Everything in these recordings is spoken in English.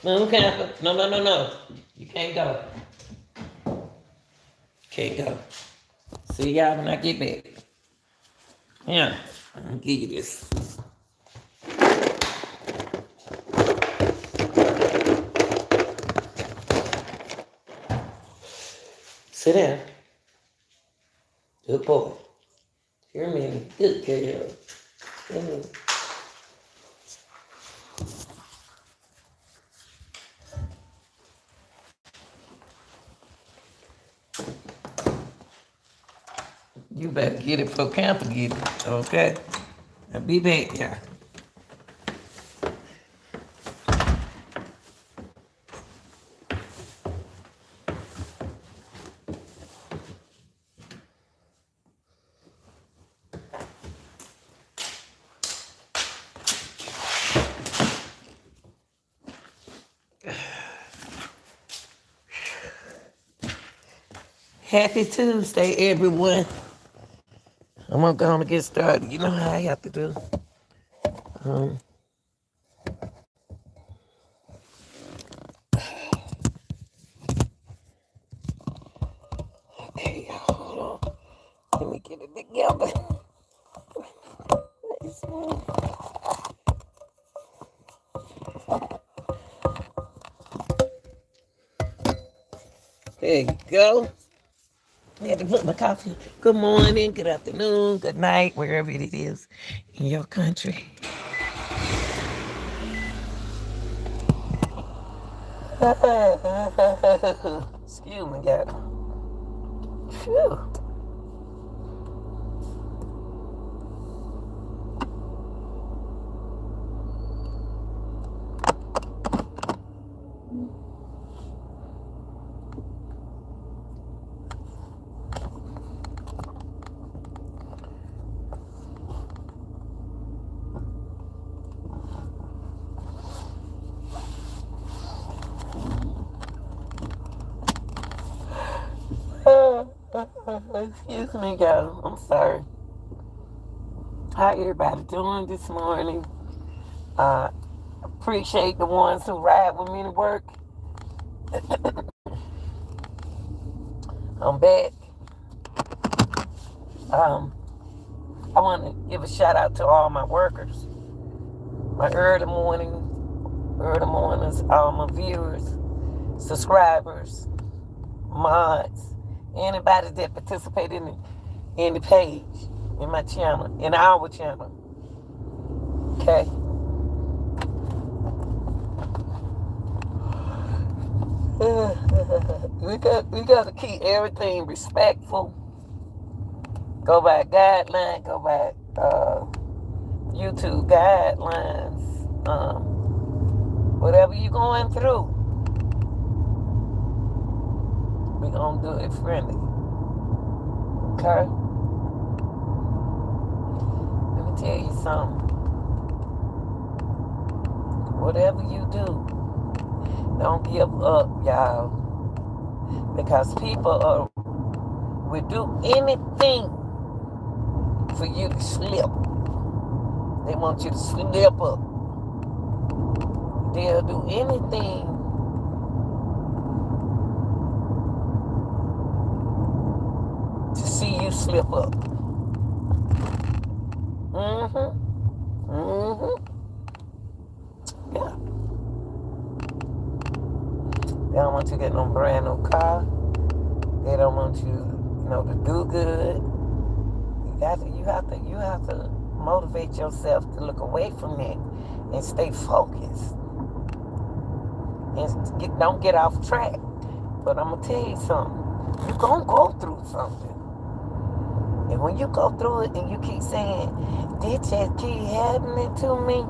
Move, camper. No, no, no, no. You can't go. Can't go. See y'all when I get back. Yeah, I'm gonna give you this. Sit down. Good boy. Hear me. Good girl. Hear me. You better get it for camp to get it, okay? I'll be back, yeah. Happy Tuesday, everyone. I'm gonna get started. You know how I have to do. Um, okay, hold on. Let me get it together. There you go. I had to put my coffee. Good morning, good afternoon, good night, wherever it is in your country. Excuse me, God. Phew. Excuse me, girl. I'm sorry. How everybody doing this morning? Appreciate the ones who ride with me to work. I'm back. I want to give a shout out to all my workers, my early morners, all my viewers, subscribers, mods, anybody that participated in the page, in my channel, in our channel. Okay. We got to keep everything respectful. Go by guidelines. Go by YouTube guidelines. Whatever you're going through, we're gonna do it friendly. Okay. Let me tell you something. Whatever you do, don't give up, y'all. Because people will do anything for you to slip. They want you to slip up. They'll do anything to see you slip up. Yeah. They don't want you to get no brand new car. They don't want you, to do good. You have to motivate yourself to look away from it and stay focused. And don't get off track. But I'm gonna tell you something. You're gonna go through something. And when you go through it and you keep saying, this just keep happening to me,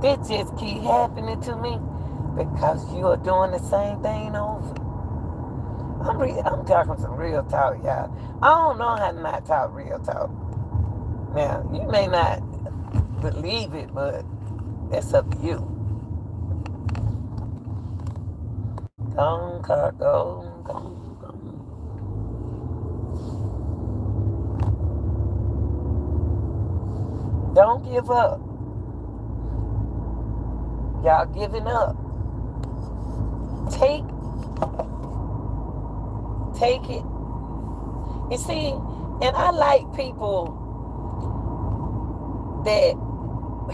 this just keep happening to me, because you are doing the same thing over. I'm talking some real talk, y'all. I don't know how to not talk real talk. Now, you may not believe it, but that's up to you. Go, car, go. Don't give up. Y'all giving up. Take it. You see, and I like people that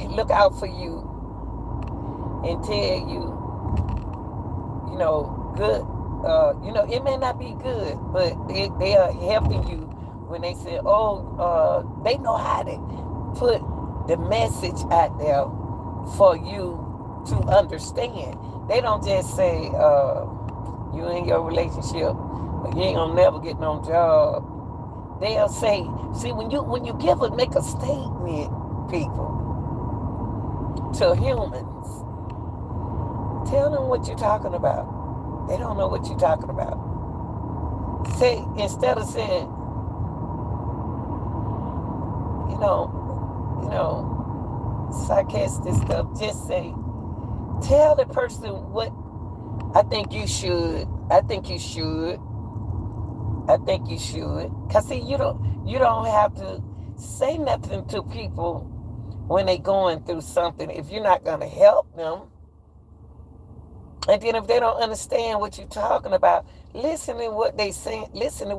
look out for you and tell you, good. It may not be good, but they are helping you when they say, they know how to put the message out there for you to understand. They don't just say, you in your relationship, you ain't gonna never get no job. They'll say, see, when you make a statement, people, to humans, tell them what you're talking about. They don't know what you're talking about. Say, instead of saying, sarcastic stuff, just say, tell the person what I think you should. I think you should. Cause see, you don't have to say nothing to people when they going through something if you're not gonna help them. And then if they don't understand what you're talking about, listen to what they say. Listen to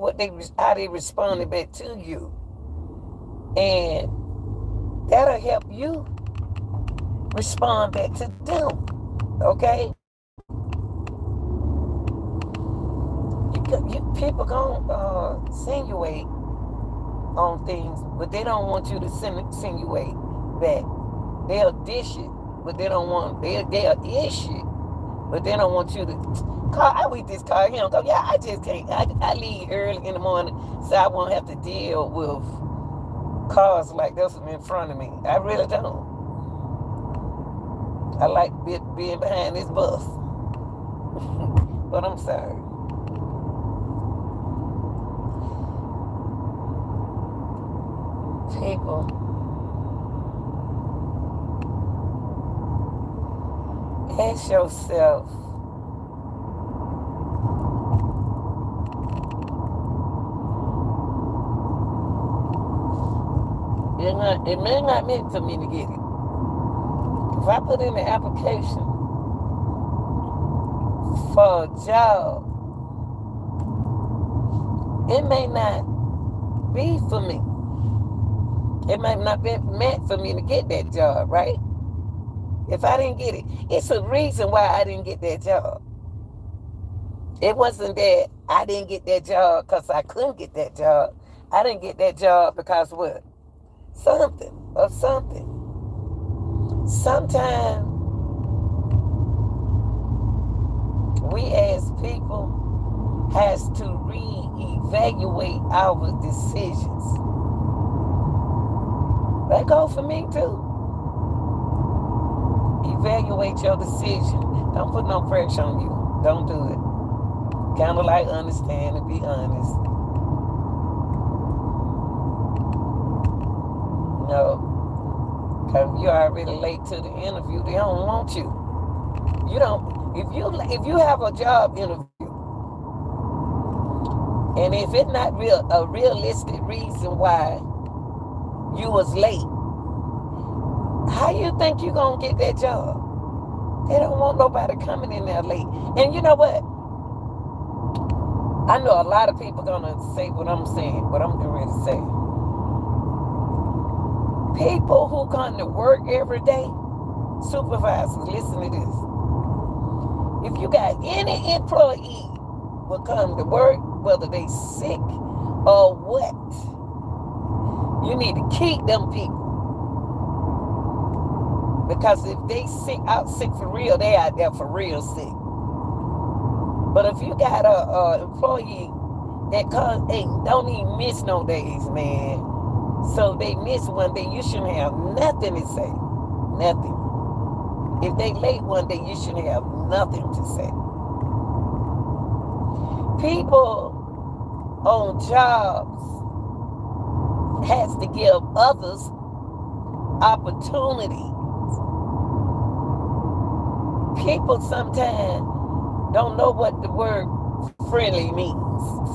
how they responded back to you, and that'll help you respond back to them. Okay. People gonna insinuate on things, but they don't want you to insinuate back. They'll dish it, but they don't want. They'll ish it, but they don't want you to call. I read this call. He don't go. Yeah, I just can't. I leave early in the morning, so I won't have to deal with cars like this in front of me. I really don't. I like being behind this bus, but I'm sorry. People, ask yourself, it may not meant for me to get it. If I put in an application for a job, it may not be for me. It might not be meant for me to get that job, right? If I didn't get it, it's a reason why I didn't get that job. It wasn't that I didn't get that job because I couldn't get that job. I didn't get that job because what? Something. Sometimes we as people has to reevaluate our decisions. That goes for me too. Evaluate your decision. Don't put no pressure on you. Don't do it. Kind of like understand and be honest. Because you're already late to the interview, they don't want you. You don't. If you have a job interview, and if it's not a realistic reason why you was late, how you think you gonna get that job? They don't want nobody coming in there late. And you know what? I know a lot of people gonna say what I'm saying, what I'm getting ready to say. People who come to work every day, supervisors, listen to this. If you got any employee will come to work, whether they sick or what, you need to keep them people. Because if they out sick for real, they out there for real sick. But if you got a employee that don't even miss no days, man. So they miss one day, you shouldn't have nothing to say. Nothing. If they late one day, you shouldn't have nothing to say. People on jobs has to give others opportunity. People sometimes don't know what the word friendly means.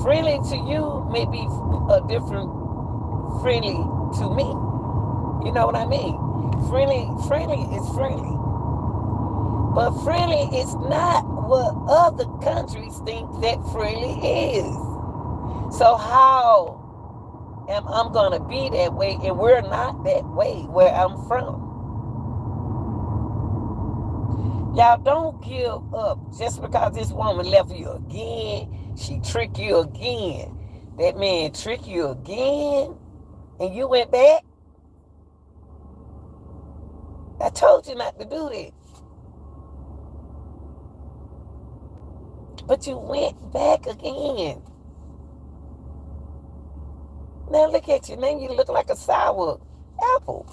Friendly to you may be a different friendly to me. You know what I mean? Friendly is friendly. But friendly is not what other countries think that freely is. So how am I going to be that way, and we're not that way where I'm from? Y'all don't give up just because this woman left you again. She tricked you again. That man tricked you again, and you went back. I told you not to do that. But you went back again. Now look at you. Now you look like a sour apple.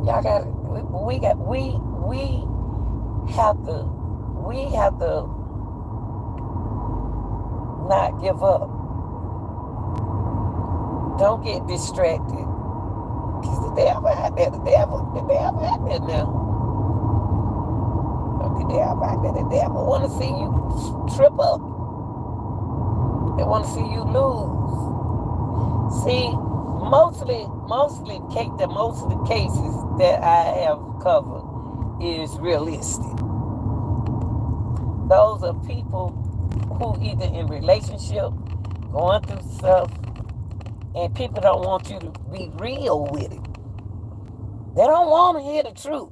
Y'all got it. We have to not give up. Don't get distracted. Because the devil out there, the devil out there now. The devil out there, the devil want to see you trip up. They want to see you lose. See, most of the cases that I have covered is realistic. Those are people who either in relationship, going through stuff, and people don't want you to be real with it. They don't want to hear the truth.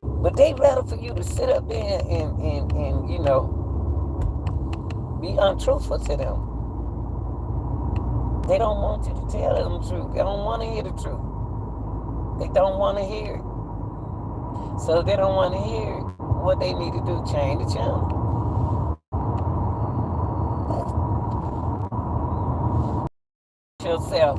But they rather for you to sit up there and you know, be untruthful to them. They don't want you to tell them the truth. They don't want to hear the truth. They don't want to hear it. So they don't want to hear it. What they need to do, change the channel. Yourself.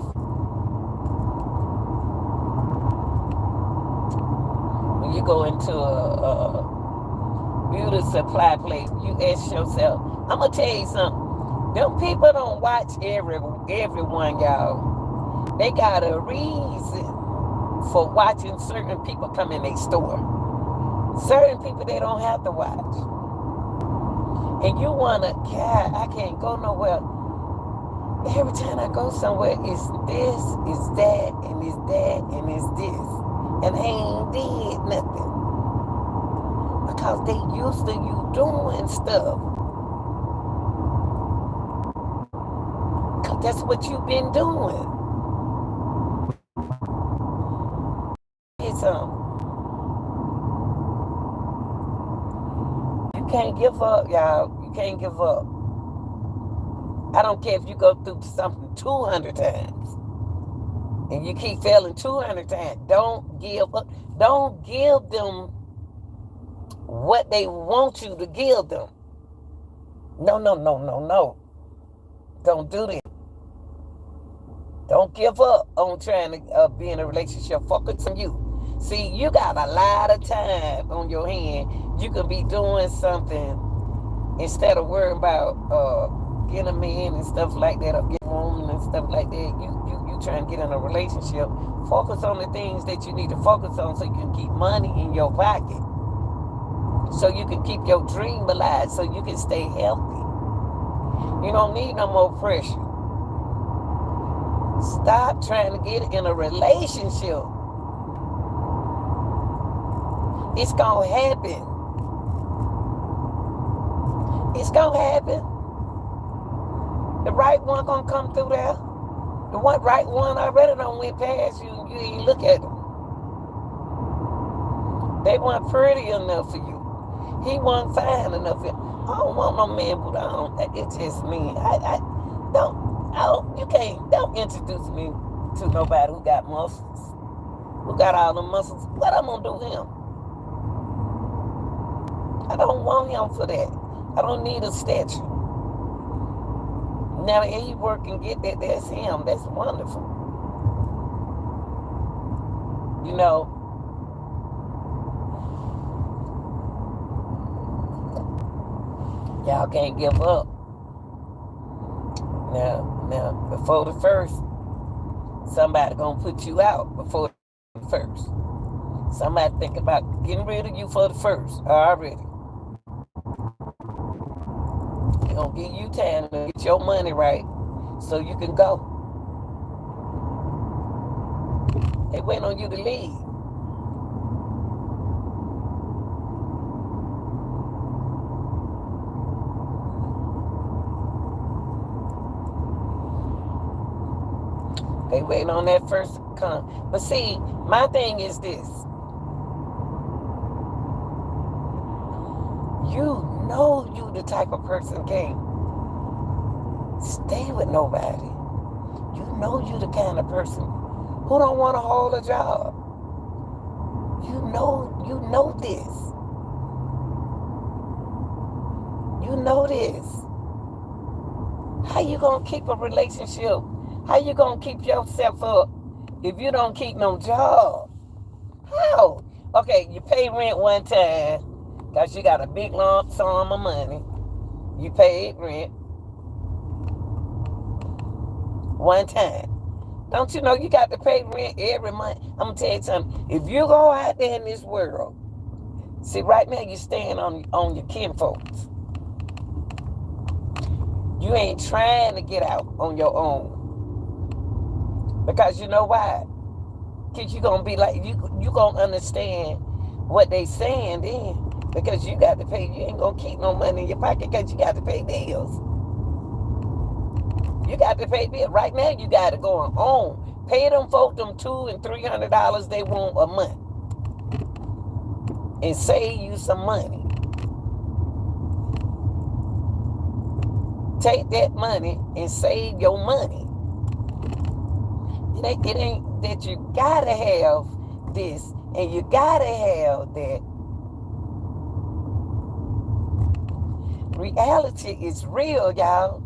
When you go into a beauty supply place, you ask yourself, I'm going to tell you something. Them people don't watch everyone, y'all. They got a reason for watching certain people come in their store. Certain people they don't have to watch. And you want to, God, I can't go nowhere. Every time I go somewhere, it's this, it's that, and it's that, and it's this. And they ain't did nothing. Because they used to you doing stuff. Because that's what you've been doing. It's you can't give up, y'all. You can't give up. I don't care if you go through something 200 times and you keep failing 200 times. Don't give up. Don't give them what they want you to give them. No. Don't do that. Don't give up on trying to be in a relationship. Focus on you. See, you got a lot of time on your hand. You could be doing something instead of worrying about getting a man and stuff like that, or getting a woman and stuff like that. You trying to get in a relationship. Focus on the things that you need to focus on so you can keep money in your pocket. So you can keep your dream alive, so you can stay healthy. You don't need no more pressure. Stop trying to get in a relationship. It's gonna happen. It's gonna happen. The right one gonna come through there. The right one already done went past you. You ain't look at them. They weren't pretty enough for you. He wasn't fine enough for you. I don't want no man, but it's just me. Don't introduce me to nobody who got muscles. Who got all the muscles. What I'm gonna do with him? I don't want him for that. I don't need a statue. Now, if he work and get that, that's him. That's wonderful. You know, y'all can't give up. Now, before the first, somebody gonna put you out before the first. Somebody think about getting rid of you for the first already. They're gonna give you time to get your money right so you can go. They waiting on you to leave. They waiting on that first to come. But see, my thing is this. You know you the type of person can't stay with nobody. You know you the kind of person who don't want to hold a job. You know this. You know this. How you gonna keep a relationship? How you gonna keep yourself up if you don't keep no job? How? Okay, you pay rent one time because you got a big lump sum of money. You paid rent one time. Don't you know you got to pay rent every month? I'm going to tell you something. If you go out there in this world, see, right now you're staying on your kinfolks. You ain't trying to get out on your own. Because you know why? Because you're going to be like, you going to understand what they saying then. Because you got to pay. You ain't going to keep no money in your pocket because you got to pay bills. You got to pay bills. Right now, you got to go on. Pay them folk them $200 and $300 they want a month. And save you some money. Take that money and save your money. It ain't that you got to have this and you got to have that. Reality is real, y'all.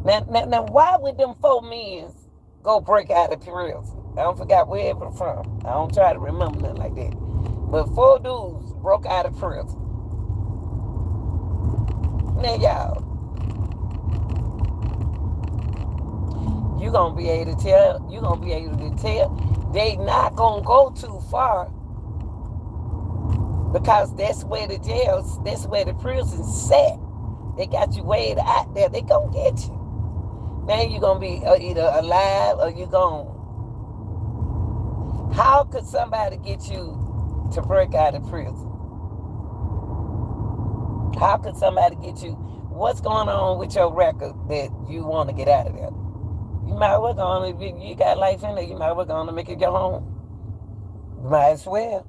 Now, why would them 4 men go break out of prison? I don't forget where it was from. I don't try to remember nothing like that. But 4 dudes broke out of prison. Now, y'all, you gonna be able to tell. They not gonna go too far because that's where the prison's set. They got you way out there. They gonna get you. Now you gonna be either alive or you gone. How could somebody get you to break out of prison? How could somebody get you? What's going on with your record that you want to get out of there? You might well go on, if you got life in there, you might well go on to make it your home. You might as well.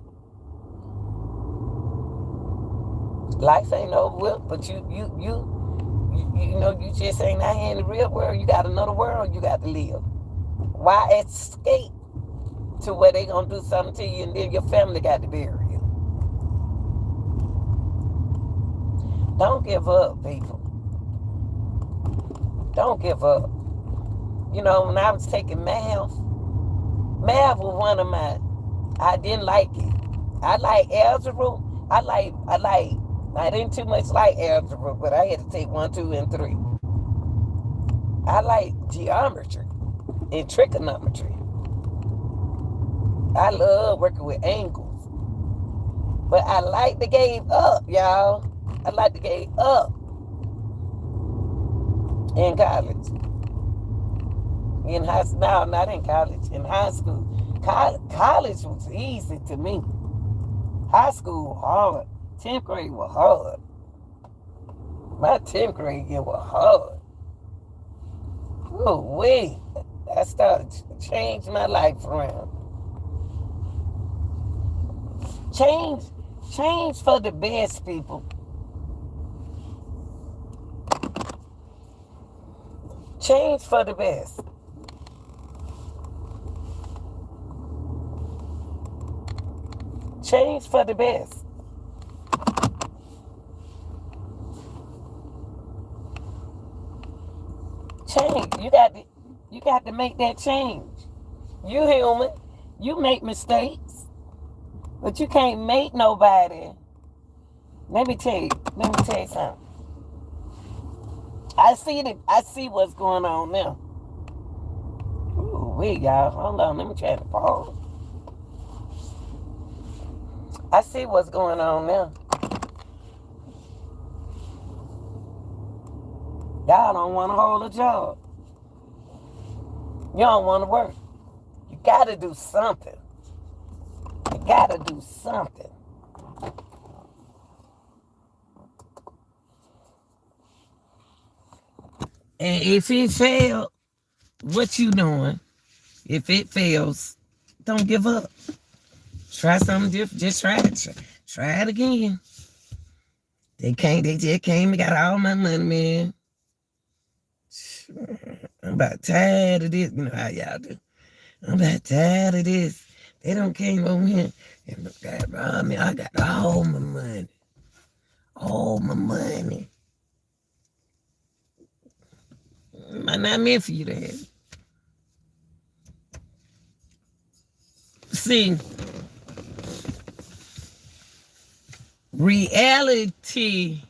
Life ain't over with, but you know, you just ain't out here in the real world. You got another world you got to live. Why escape to where they gonna do something to you and then your family got to bury you? Don't give up, people. Don't give up. You know, when I was taking math was one of my, I didn't like it. I like algebra. I didn't too much like algebra, but I had to take 1, 2, and 3. I like geometry and trigonometry. I love working with angles. But I like to give up, y'all. I like to give up in college. In high school, no, not in college. In high school. College was easy to me. High school was hard. 10th grade was hard. My 10th grade year was hard. Oh, wait. That started to change my life around. Change for the best, people. Change for the best. Change for the best. Change. You got to make that change. You human. You make mistakes. But you can't make nobody. Let me tell you something. I see what's going on now. Ooh, wait, y'all. Hold on. Let me try to pause. I see what's going on now. Y'all don't want to hold a job. You don't want to work. You gotta do something. You gotta do something. And if it failed, what you doing? If it fails, don't give up. Try something different. Just try it. Try it again. They just came and got all my money, man. I'm about tired of this. You know how y'all do. I'm about tired of this. They don't came over here and robbed me. I got all my money. All my money. Might not meant for you to have it. See, reality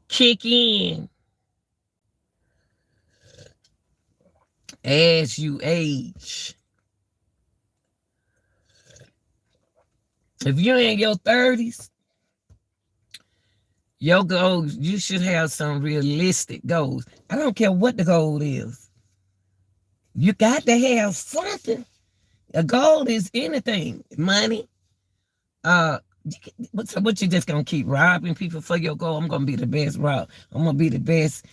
kick in as you age. If you're in your 30s, your goals, you should have some realistic goals. I don't care what the goal is. You got to have something. A goal is anything. Money. So what you just gonna keep robbing people for your goal? I'm gonna be the best rob. I'm gonna be the best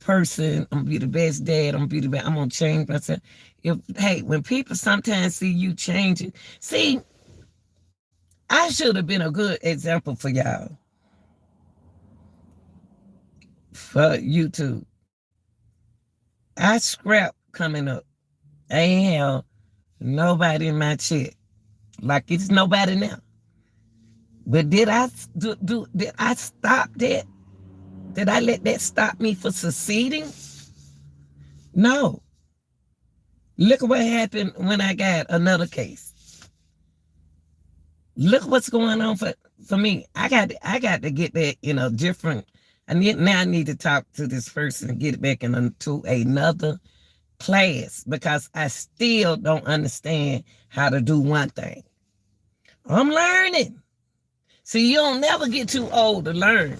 person. I'm gonna be the best dad. I'm gonna change myself. When people sometimes see you changing, see, I should have been a good example for y'all. For YouTube. I scrap coming up. I ain't have nobody in my chat. Like it's nobody now. But did I stop that? Did I let that stop me for succeeding? No. Look at what happened when I got another case. Look what's going on for me. I got to get that different. I need to talk to this person and get it back into another class because I still don't understand how to do one thing. I'm learning. See, you'll never get too old to learn.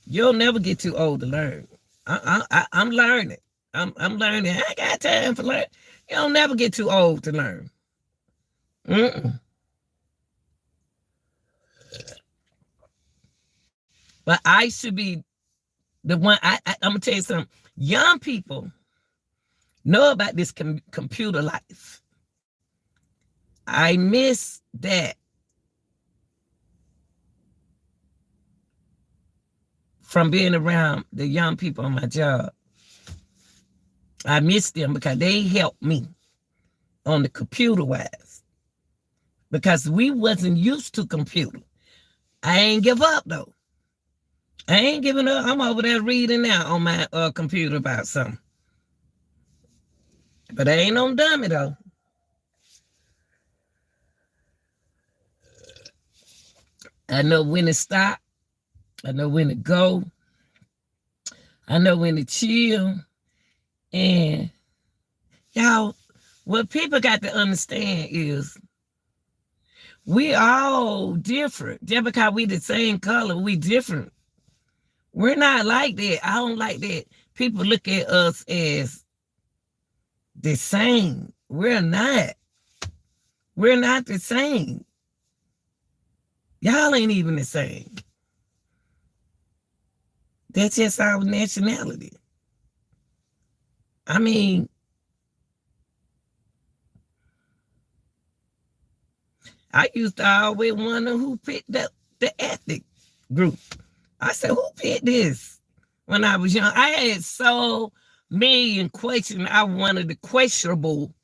You'll never get too old to learn. I'm learning. I'm learning. I got time for learn. You'll never get too old to learn. But I should be the one. I'm gonna tell you something. Young people know about this computer life. I miss that. From being around the young people on my job. I miss them because they helped me on the computer wise. Because we wasn't used to computer. I ain't give up though. I ain't giving up. I'm over there reading now on my computer about something. But I ain't no dummy though. I know when to stop. I know when to go. I know when to chill. And y'all, what people got to understand is we all different. Just because we the same color, we different. We're not like that. I don't like that. People look at us as the same. We're not. We're not the same. Y'all ain't even the same. That's just our nationality. I mean, I used to always wonder who picked up the ethnic group. I said, who picked this? When I was young, I had so many questions. I wanted the questionable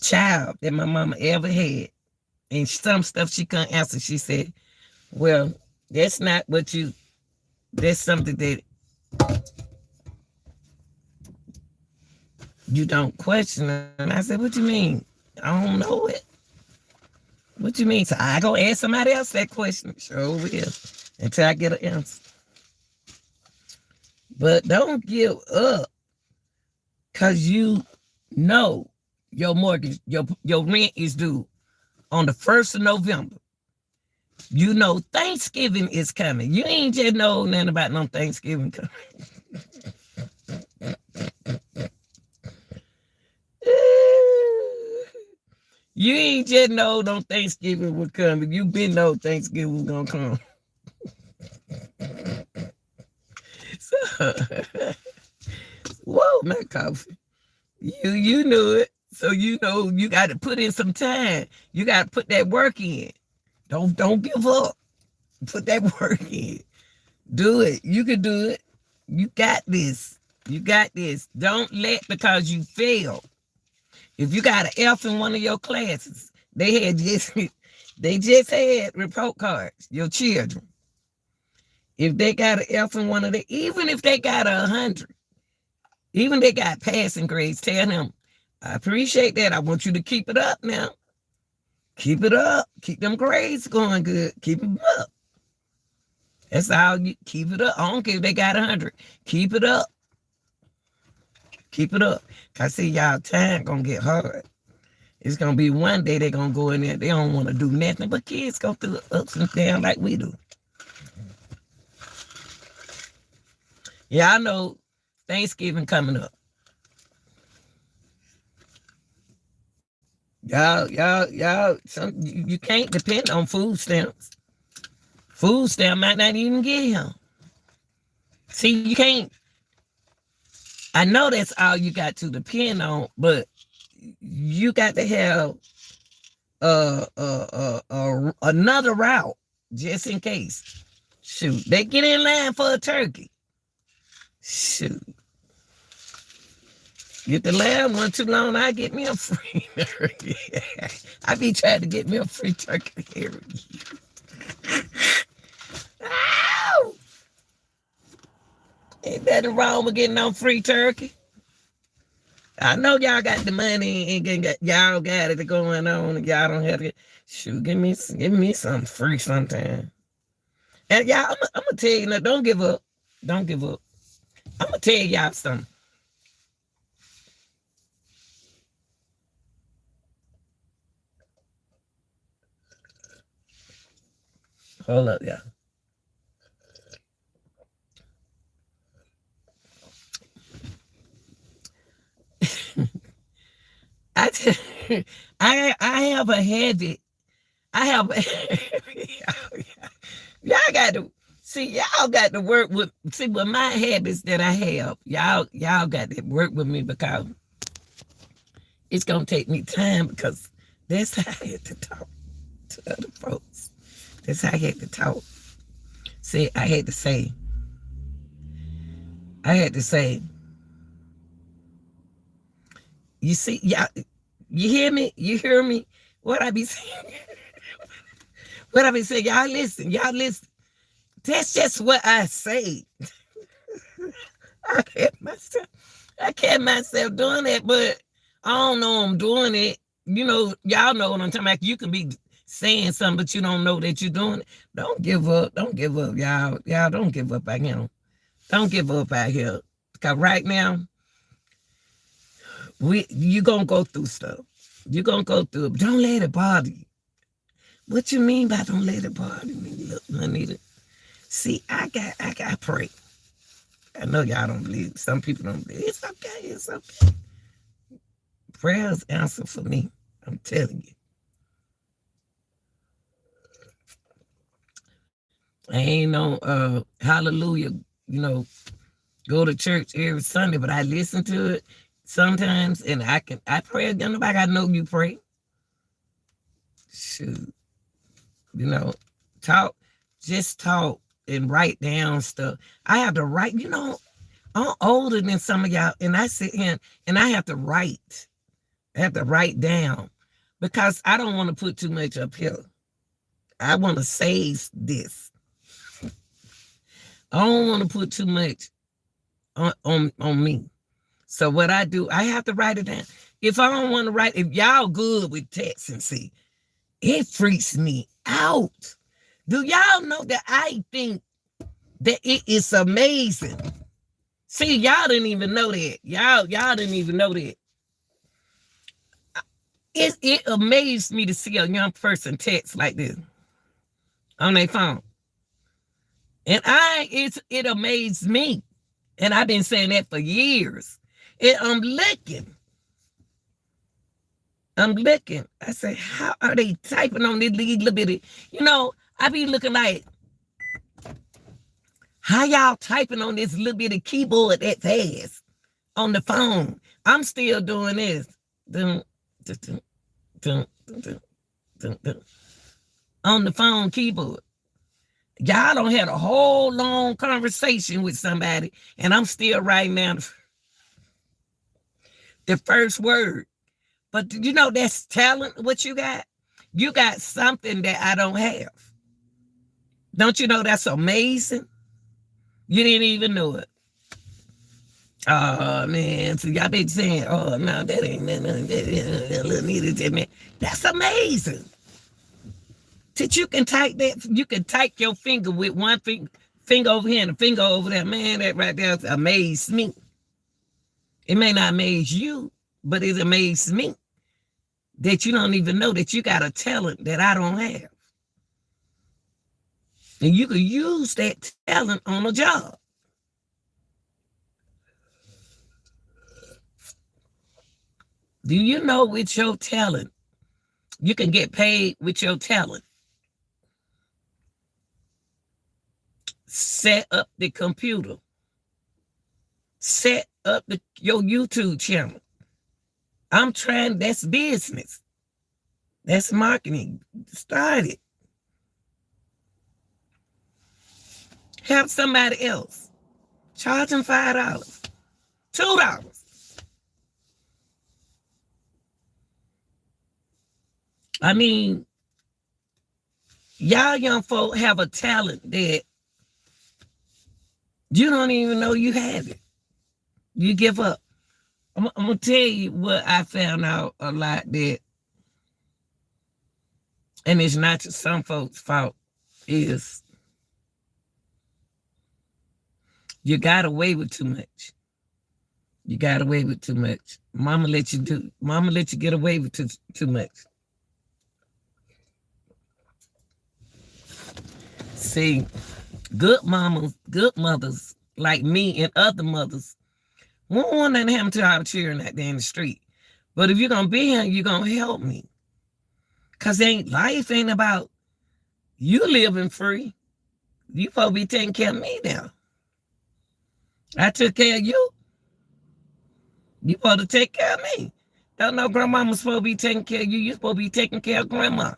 child that my mama ever had. And some stuff she couldn't answer. She said, well, that's not what you... There's something that you don't question. And I said, what you mean? I don't know it. What you mean? So I go ask somebody else that question. Sure will. Until I get an answer. But don't give up. Because you know your mortgage, your rent is due on the 1st of November. You know Thanksgiving is coming. You ain't just know nothing about no Thanksgiving coming. You ain't just know no Thanksgiving was coming. You been know Thanksgiving was gonna come. So, whoa, not coffee. You knew it. So you know you got to put in some time. You got to put that work in. Don't give up. Put that work in. Do it. You can do it. You got this. You got this. Don't let because you fail. If you got an F in one of your classes, they just had report cards, your children. If they got an F in one of the, even if they got 100, even they got passing grades, tell them, I appreciate that. I want you to keep it up now. Keep it up. Keep them grades going good. Keep them up. That's how you keep it up. I don't care if they got 100. Keep it up. Keep it up. I see y'all time gonna get hard. It's gonna be one day they're gonna go in there. They don't want to do nothing, but kids go through ups and downs like we do. Yeah, I know Thanksgiving coming up. Y'all, you can't depend on food stamps. Food stamp might not even get him. See, you can't. I know that's all you got to depend on, but you got to have another route just in case. Shoot, they get in line for a turkey. Shoot. Get the lamb one too long, I get me a free turkey. I be trying to get me a free turkey every year. Ow! Ain't nothing wrong with getting on free turkey. I know y'all got the money and y'all got it going on and y'all don't have to. Shoot, give me something free sometime. And y'all, I'm gonna tell you, now, don't give up. Don't give up. I'm gonna tell y'all something. Hold up, y'all. I have a habit. I have y'all got to see, y'all got to work with my habits that I have. Y'all got to work with me because it's gonna take me time because that's how I had to talk to other folks. That's how I had to talk. See, I had to say, you see, y'all, you hear me? You hear me? What I be saying? What I be saying? Y'all listen. That's just what I say. I can't myself doing that, but I don't know I'm doing it. You know, y'all know what I'm talking about. You can be saying something, but you don't know that you're doing it. Don't give up. Don't give up, y'all. Y'all don't give up out here. Don't give up out here. Because right now, you going to go through stuff. You're going to go through it. Don't let it bother you. What you mean by don't let it bother me? Look, Anita. See, I got pray. I know y'all don't believe. Some people don't believe. It's okay. It's okay. Prayers answer for me. I'm telling you. I ain't no hallelujah, go to church every Sunday, but I listen to it sometimes and I pray again. Nobody I know you pray. Shoot. Talk and write down stuff. I have to write, I'm older than some of y'all, and I sit here and I have to write. I have to write down because I don't want to put too much up here. I want to save this. I don't want to put too much on me. So what I do, I have to write it down. If I don't want to write, if y'all good with text and see, it freaks me out. Do y'all know that I think that it is amazing? See, y'all didn't even know that. Y'all didn't even know that. It amazed me to see a young person text like this on their phone. And it amazed me. And I've been saying that for years. And I'm looking. I'm looking. I say, how are they typing on this little bitty? I be looking like, how y'all typing on this little bitty keyboard that fast on the phone? I'm still doing this. Dun, dun, dun, dun, dun, dun, dun, on the phone keyboard. Y'all don't have a whole long conversation with somebody, and I'm still writing down the first word. But that's talent, what you got? You got something that I don't have. Don't you know that's amazing? You didn't even know it. Oh, man. So y'all been saying, oh, no, that ain't nothing. That's amazing. That you can type that. You can type your finger with one finger over here and a finger over there. Man, that right there amazed me. It may not amaze you, but it amazed me that you don't even know that you got a talent that I don't have. And you can use that talent on a job. Do you know with your talent, you can get paid with your talent? Set up the computer. Set up your YouTube channel. That's business. That's marketing. Start it. Help somebody else. Charge them $5, $2. I mean, y'all young folk have a talent that you don't even know you have it. You give up. I'm going to tell you what I found out a lot that, and it's not just some folks' fault, is you got away with too much. You got away with too much. Mama let you get away with too much. See, good mothers like me and other mothers won't want that to happen to our children out there in the street. But if you're going to be here, you're going to help me. Because life ain't about you living free. You supposed to be taking care of me now. I took care of you. You supposed to take care of me. Don't know grandmama's supposed to be taking care of you. You're supposed to be taking care of grandma.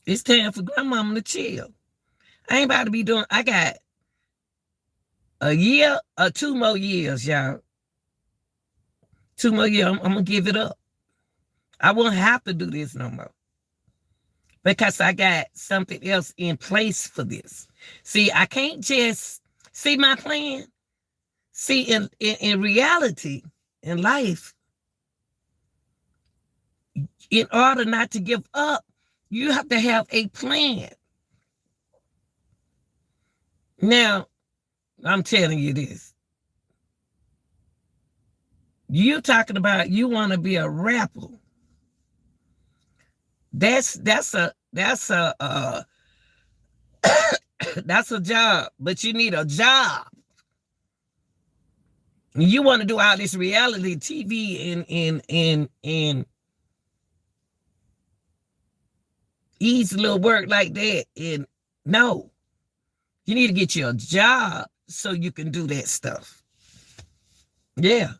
It's time for grandmama to chill. I ain't about to be doing, I got a year or 2 more years, y'all. 2 more years, I'm going to give it up. I won't have to do this no more. Because I got something else in place for this. See, I can't just see my plan. See, in reality, in life, in order not to give up, you have to have a plan. Now, I'm telling you this. You're talking about you want to be a rapper. That's a that's a job, but you need a job. You want to do all this reality TV and easy little work like that. And no, you need to get you a job so you can do that stuff. Yeah.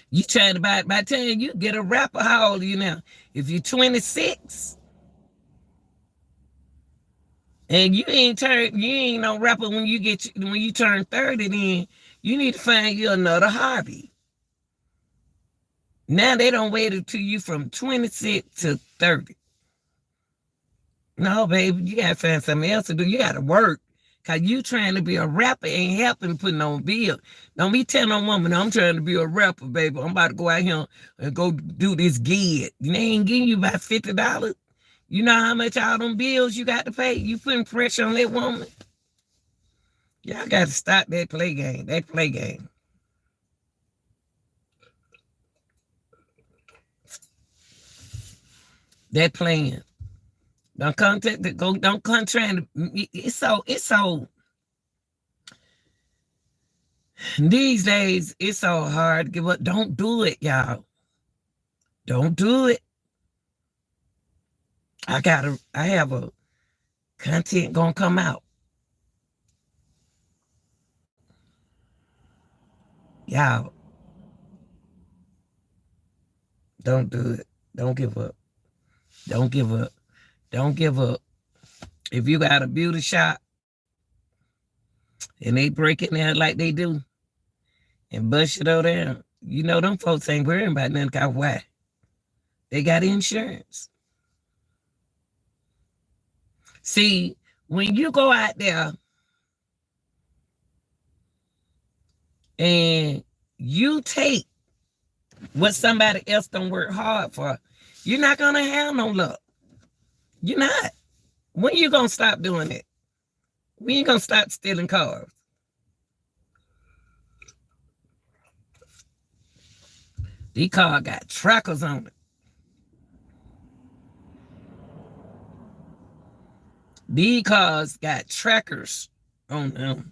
You trying to by the time you get a rapper, how old are you now? If you're 26 and you ain't no rapper when you turn 30, then you need to find you another hobby. Now they don't wait until you from 26 to 30. No, baby, you gotta find something else to do. You gotta work. Cause you trying to be a rapper ain't helping putting on bills. Don't be telling no woman, I'm trying to be a rapper, baby. I'm about to go out here and go do this gig. They ain't giving you about $50. You know how much all them bills you got to pay? You putting pressure on that woman. Y'all got to stop that play game. That play game. That playing. Don't come trying to. It's so. These days, it's so hard to give up. Don't do it, y'all. Don't do it. I have a content gonna come out. Y'all, don't do it. Don't give up. Don't give up. Don't give up. If you got a beauty shop and they break in there like they do and bust it over there, you know them folks ain't worrying about nothing. Cause why? They got insurance. See, when you go out there and you take what somebody else don't work hard for, you're not gonna have no luck. You're not. When you gonna stop doing it? When you gonna stop stealing cars? These cars got trackers on it. These cars got trackers on them.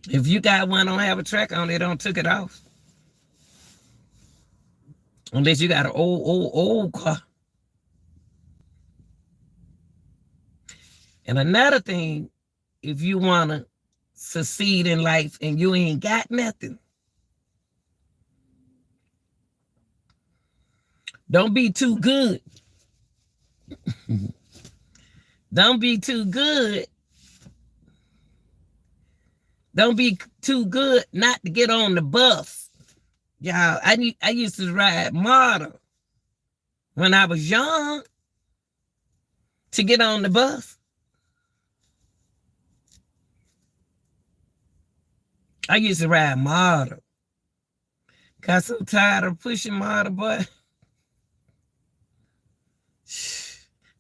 If you got one don't have a tracker on it, don't took it off. Unless you got an old car. And another thing, if you want to succeed in life and you ain't got nothing, don't be too good. Don't be too good. Don't be too good not to get on the bus. Y'all, I used to ride MARTA when I was young to get on the bus. I used to ride MARTA. Got so tired of pushing MARTA, boy.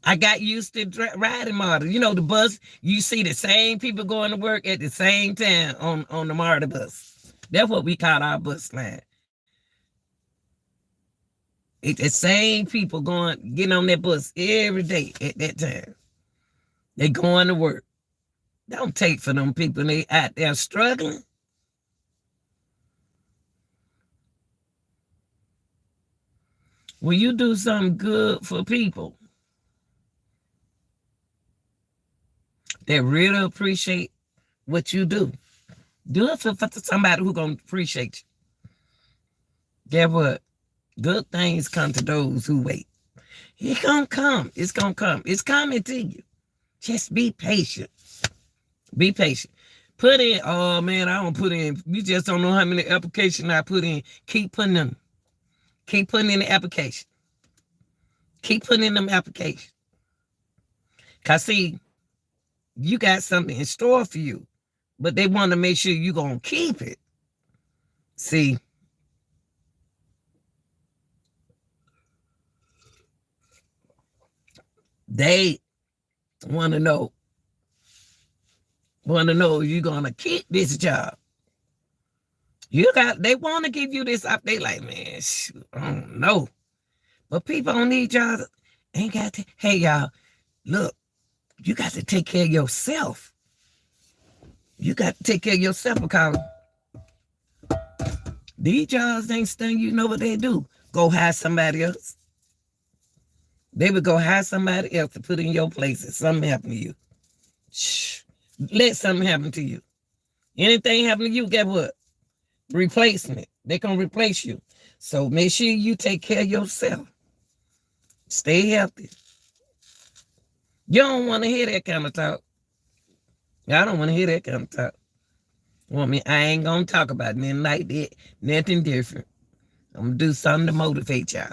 I got used to riding MARTA. You know, the bus, you see the same people going to work at the same time on the MARTA bus. That's what we call our bus line. It's the same people getting on that bus every day at that time. They going to work. Don't take for them people. They out there struggling. When you do something good for people, they really appreciate what you do. Do it for somebody who's going to appreciate you. Guess what? Good things come to those who wait. It's going to come. It's going to come. It's coming to you. Just be patient. Be patient. Put in, oh man, I don't put in, you just don't know how many applications I put in. Keep putting them. Keep putting in the application. Keep putting in them applications. Because see, you got something in store for you, but they want to make sure you're going to keep it. See, they want to know you're going to keep this job. They want to give you this up. They like, man, shoot, I don't know. But people don't need jobs. Ain't got to. Hey, y'all, look, you got to take care of yourself. You got to take care of yourself because these jobs ain't sting. You know what they do. Go hire somebody else. They would go hire somebody else to put in your place if something happened to you. Shh. Let something happen to you. Anything happen to you, guess what? Replacement. They can replace you. So make sure you take care of yourself. Stay healthy. You don't want to hear that kind of talk. I don't want to hear that kind of talk. I ain't going to talk about nothing like that. Nothing different. I'm going to do something to motivate y'all.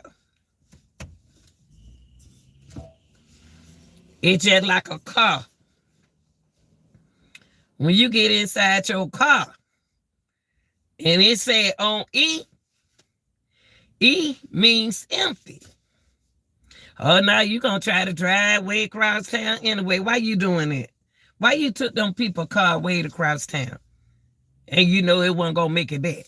It's just like a car. When you get inside your car and it say on E, E means empty. Oh, now you going to try to drive way across town anyway. Why you doing it? Why you took them people car way across town? And you know it wasn't going to make it back.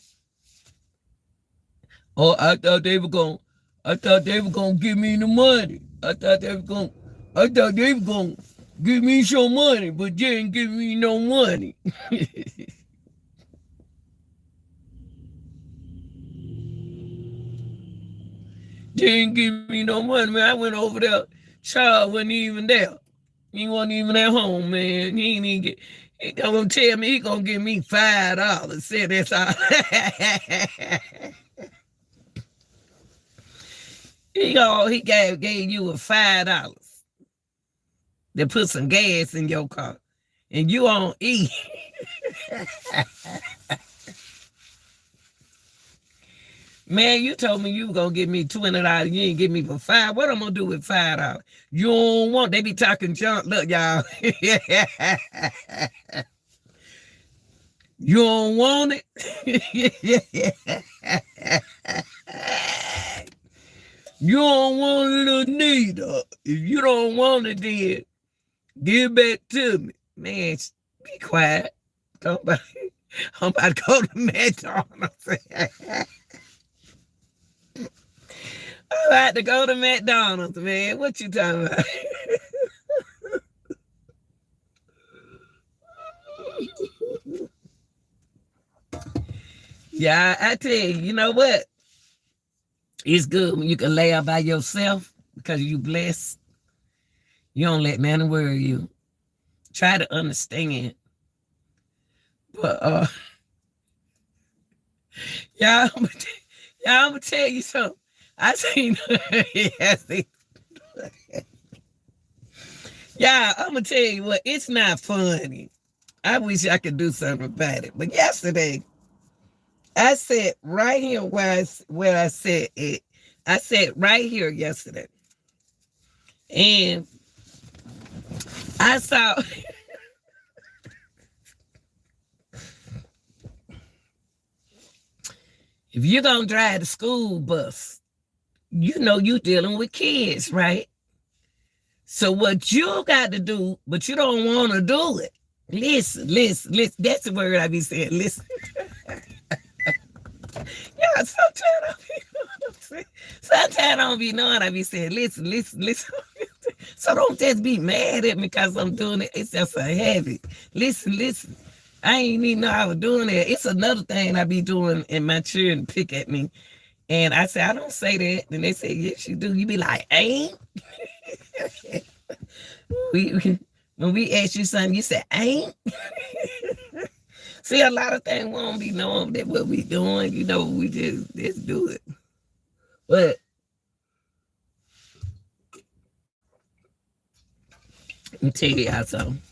Oh, I thought they were going to give me the money. I thought they were going to give me some money, but they didn't give me no money. didn't give me no money, man. I went over there. Child wasn't even there. He wasn't even at home, man. He ain't even get. He gonna tell me he gonna give me $5. Said that's all. he gave you a $5 to put some gas in your car, and you on E. Man, you told me you were gonna give me $20. You ain't give me for $5. What I'm gonna do with $5? You don't want. They be talking junk. Look, y'all. You don't want it. You don't want it neither. If you don't want it, then give it back to me. Man, be quiet. I'm about to go to McDonald's. I'm about to go to McDonald's, man. What you talking about? Yeah, I tell you, you know what? It's good when you can lay out by yourself because you blessed. You don't let nothing worry you. Try to understand. But y'all, I'm gonna tell you something. I seen yeah, I'm gonna tell you what, it's not funny. I wish I could do something about it. But yesterday, I sat right here where I said it. I sat right here yesterday. And I saw if you're gonna drive the school bus, you know you're dealing with kids, right? So what you got to do, but you don't want to do it. Listen. That's the word I be saying. Listen. Yeah, sometimes I don't be knowing. I be saying, listen. So don't just be mad at me because I'm doing it. It's just a habit. Listen. I ain't even know I was doing it. It's another thing I be doing, and my children pick at me. And I say, I don't say that. And they say, yes, you do. You be like, ain't? When we ask you something, you say, ain't? See, a lot of things won't be knowing that what we doing. You know, we just do it. But let me tell you something.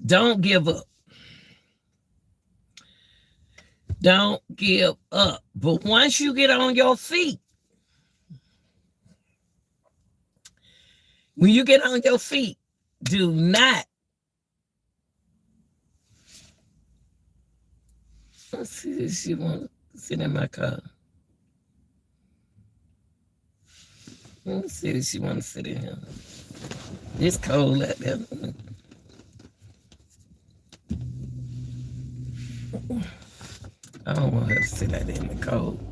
Don't give up. Don't give up. But once you get on your feet, when you get on your feet, do not. Let's see if she wants to sit in my car. Let's see if she wants to sit in here. It's cold out there. I don't want her to sit out there in the cold.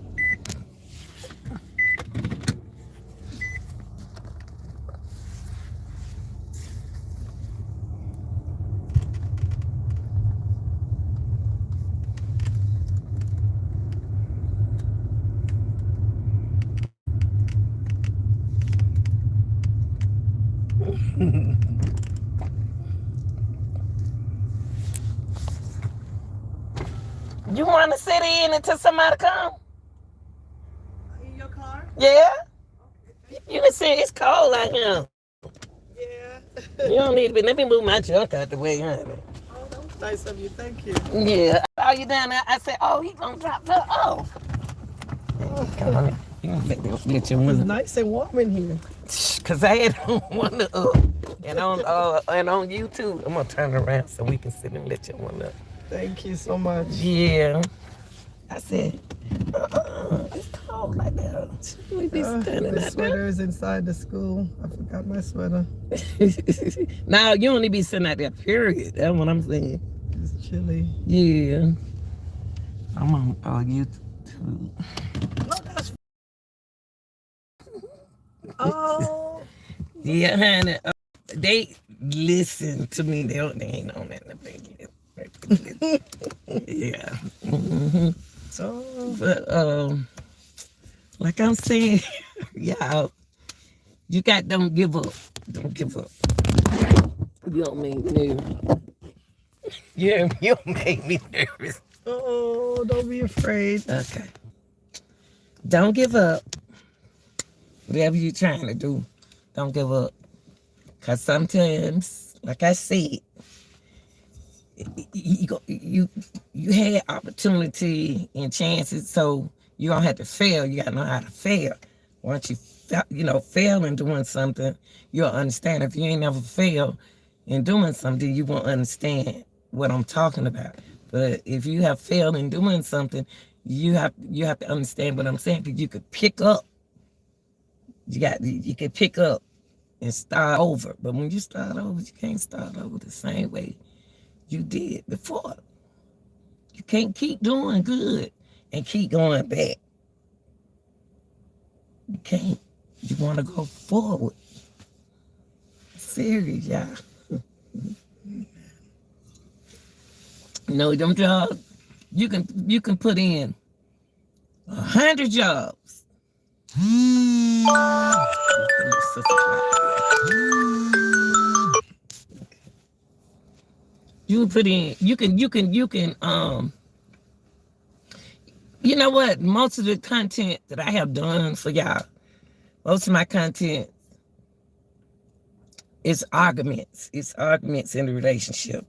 You want to sit in until somebody come? In your car? Yeah. Okay. You can see it's cold out here. Yeah. You don't need to be. Let me move my junk out the way, honey. Oh, that was nice of you. Thank you. Yeah. Are you down there? I said, oh, he's going to drop her off. Come on. You gonna let your window. It's nice and warm in here. Cause I had one up, and on YouTube, I'm gonna turn it around so we can sit and let your one up. Thank you so much. Yeah. I said, it's cold like that. We be standing the out sweater there. is inside the school. I forgot my sweater. Now you only be sitting out there. Period. That's what I'm saying. It's chilly. Yeah. I'm on YouTube. No, that's. Oh. Yeah, honey. They listen to me. They ain't on that nothing. Yeah. Mm-hmm. So. But Like I'm saying, y'all, don't give up. Don't give up. You don't make me nervous. Yeah, you don't make me nervous. Oh, don't be afraid. Okay. Don't give up. Whatever you're trying to do, don't give up. Because sometimes, like I said, you had opportunity and chances, so you don't have to fail. You got to know how to fail. Once you fail in doing something, you'll understand. If you ain't never failed in doing something, you won't understand what I'm talking about. But if you have failed in doing something, you have to understand what I'm saying, because you could pick up. You can pick up and start over. But when you start over, you can't start over the same way you did before. You can't keep doing good and keep going back. You can't. You want to go forward. Serious, y'all. Them jobs, you can put in 100 jobs. You put in, you can, you know what? Most of the content that I have done for y'all, most of my content is arguments. It's arguments in the relationship.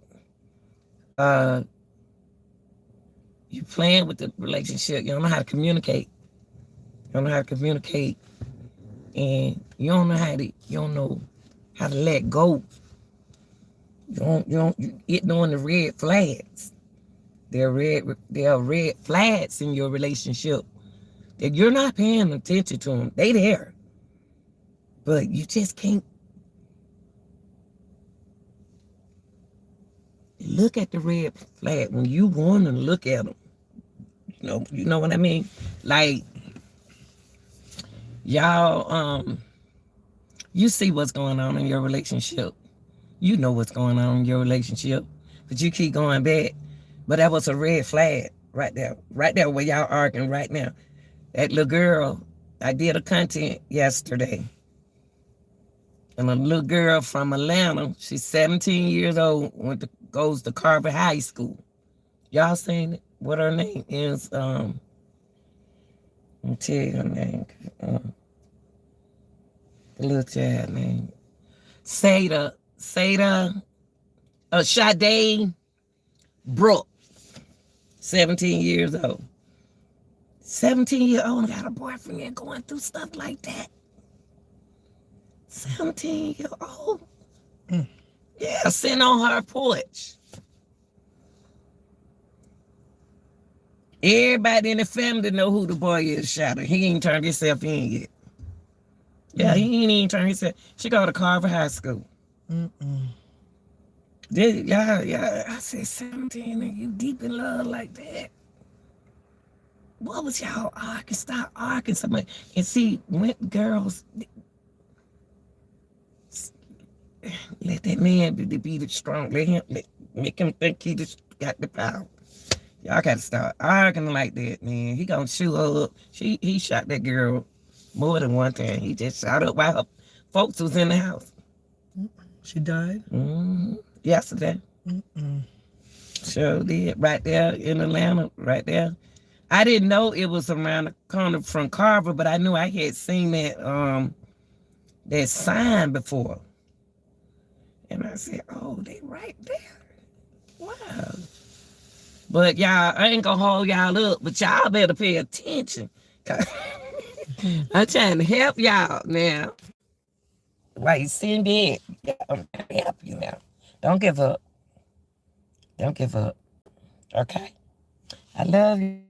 You playing with the relationship. You don't know how to communicate. You don't know how to communicate. And you don't know how to let go. You ignoring the red flags. There are red flags in your relationship that you're not paying attention to them. They there. But you just can't look at the red flag when you want to look at them. You know what I mean? Like, y'all, you see what's going on in your relationship. You know what's going on in your relationship, but you keep going back. But that was a red flag right there where y'all arguing right now. That little girl, I did a content yesterday. And a little girl from Atlanta, she's 17 years old, goes to Carver High School. Y'all seen it? What her name is? Let me tell you her name. The little child name. Sade Brooke. 17 years old. 17 years old and got a boyfriend and going through stuff like that. 17 years old. Yeah, sitting on her porch. Everybody in the family know who the boy is, shot her. He ain't turned himself in yet. Yeah, he ain't even turned himself. She go to Carver High School. Yeah. I said 17 and you deep in love like that. What was y'all arguing? Stop arguing so much. And see, when girls let that man be the strong. Make him think he just got the power. Y'all gotta start arguing like that, man. He gonna shoot her up. He shot that girl more than one time. He just shot up while her folks was in the house. She died? Yesterday. Sure did. Right there in Atlanta, right there. I didn't know it was around the corner from Carver, but I knew I had seen that sign before. And I said, oh, they right there. Wow. But y'all, I ain't gonna hold y'all up, but y'all better pay attention. I'm trying to help y'all now. Why you sitting there? I'm trying to help you now. Don't give up. Don't give up. Okay? I love you.